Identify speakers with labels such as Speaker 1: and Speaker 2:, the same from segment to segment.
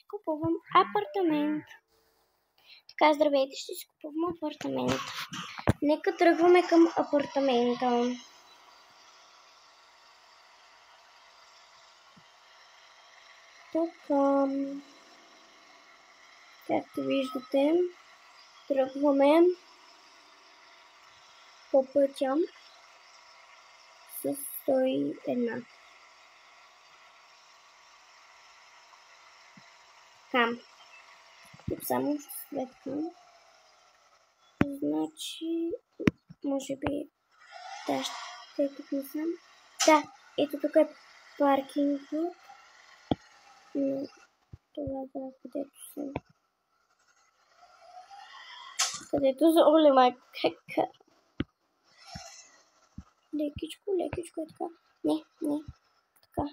Speaker 1: купувам апартамент. Така, здравейте, ще си купувам апартамент. Нека тръгваме към апартамента. Така, както виждате, тръгваме по пътя с 101. Така, тук само ще светкам. Значи, може би, да, ще тук не съм. Да, ето тук е паркингът. Но това да, където съм. Където за оле майка, как? Лекичко е така. Не, така.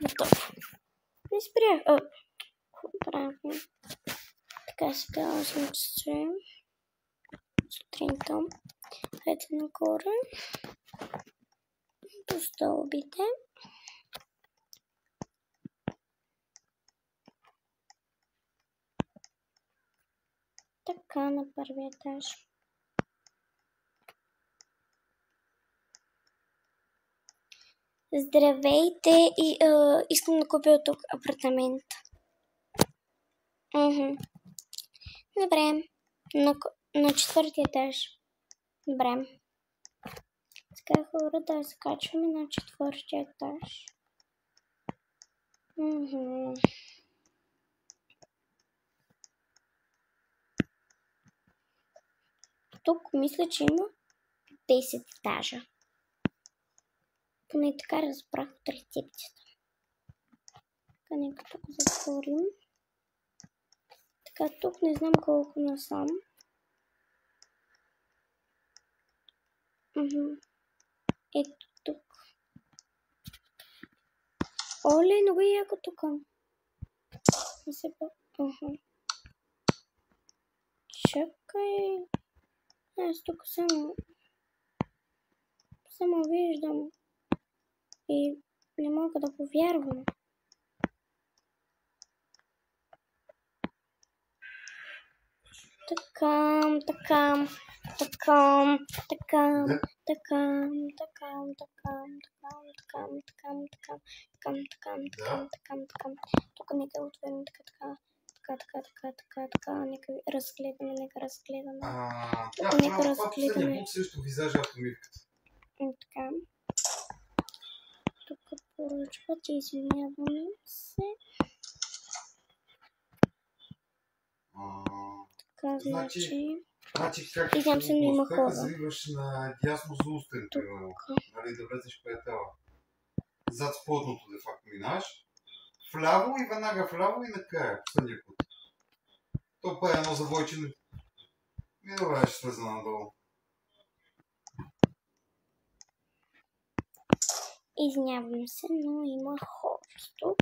Speaker 1: Готово. Не спрях. Какво правим? Така, сега съм часове. Сутринта. Хайде нагоре. До стълбите. Така, на първия етаж. Здравейте и искам да купя тук апартамент. Добре. На четвъртия етаж. Добре. Сега хора да се качваме на четвъртия етаж. Тук мисля, че има 10 етажа. Поне така разбрах от рецепцията. Така, нека тук затворим. Така, тук не знам колко насам. Ето тук. Оле, много е яко тук. Чакай. Аз тук само виждам и не мога да повярвам. Така. Тук нека отворим така. Нека разгледаме. Тук нека разгледаме.
Speaker 2: Също визажа автомивката.
Speaker 1: Така. Тук поръчват, извиняваме се. Така, значи идем се, но има хора.
Speaker 2: Завиваш на дясно за устен, примерно. Нали, да влезеш по етала. Зад сподното, де факто минаш. Вляво и веднага вляво и накрая, последния път. То па едно завойчено. И добре, ще слеза надолу.
Speaker 1: Извинявам се, но има хора тук.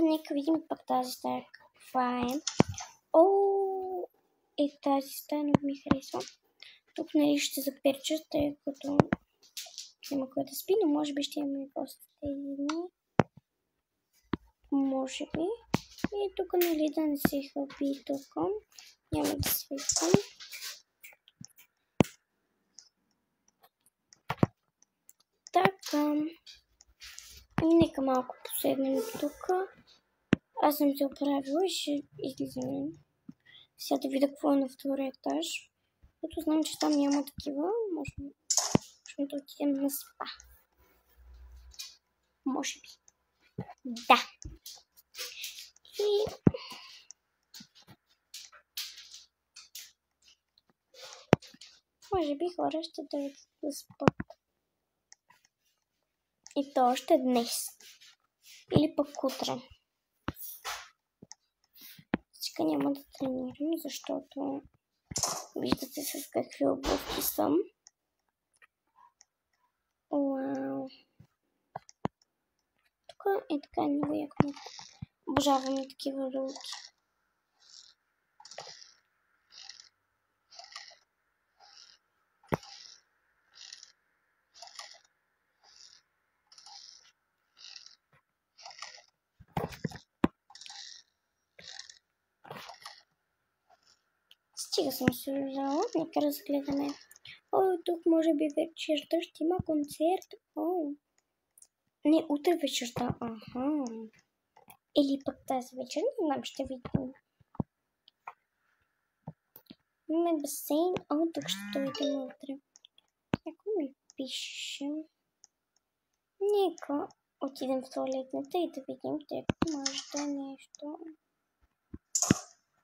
Speaker 1: Нека видим пък тази стая каква е. Тази стая много ми харесва. Тук нали ще заперча, тъй като няма кой да спи, но може би ще имаме гости тези дни. Може би. И тук нали да не се хълпи тук. Няма да светвам. Така. Нека малко поседнем тук. Аз съм се оправила и ще излизаме. Сега да видя какво е на втория етаж. Като знам, че там няма такива, можем да отидем на спа. Може би. Да. И може би хора ще дойдат да спят. И то още днес. Или пък утре. Сега няма да тренирам, защото виждате с какви обувки съм. Уау! Тук е така много яко. Обожавам и такива рулки. Стига съм се взела. Нека разгледаме. О, тук може би вечерта ще има концерт. О. Не, утре вечерта. Аха. Или пък тази вечер. Не знам, ще видим. Имаме басейн. О, тук ще дойдем утре. Ако ми пише. Нека отидем в туалетната и да видим, тъй като може да е нещо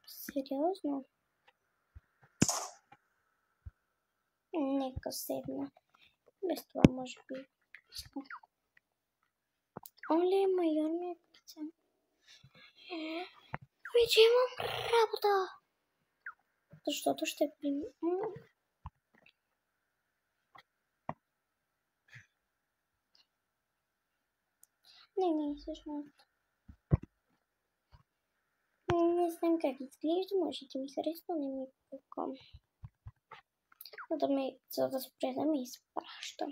Speaker 1: сериозно. Нека седна. Без това може би. Оле, майор ми е пица. Вече имам работа. Защото ще приема. Не, всъщност. Не знам как изглежда, може да ми харесва, не ми е пукам. За да спре да ме изпраща.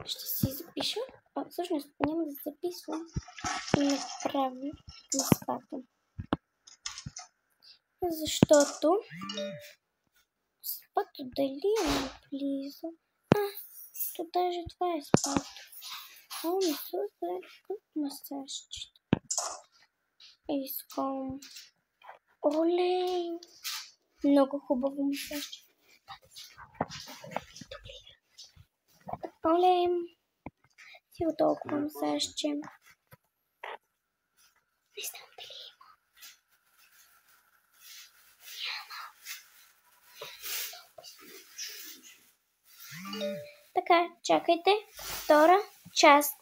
Speaker 1: Ще си запиша. Всъщност няма да записвам. И направи спата. Защото спато дали е близо. То даже това е спато. О, ми супер, като масажчета. Искам. Оле! Много хубаво масажче. Оле! Сиго толкова масажче. Не знам дали има. Няма. Така, чакайте. Втора част.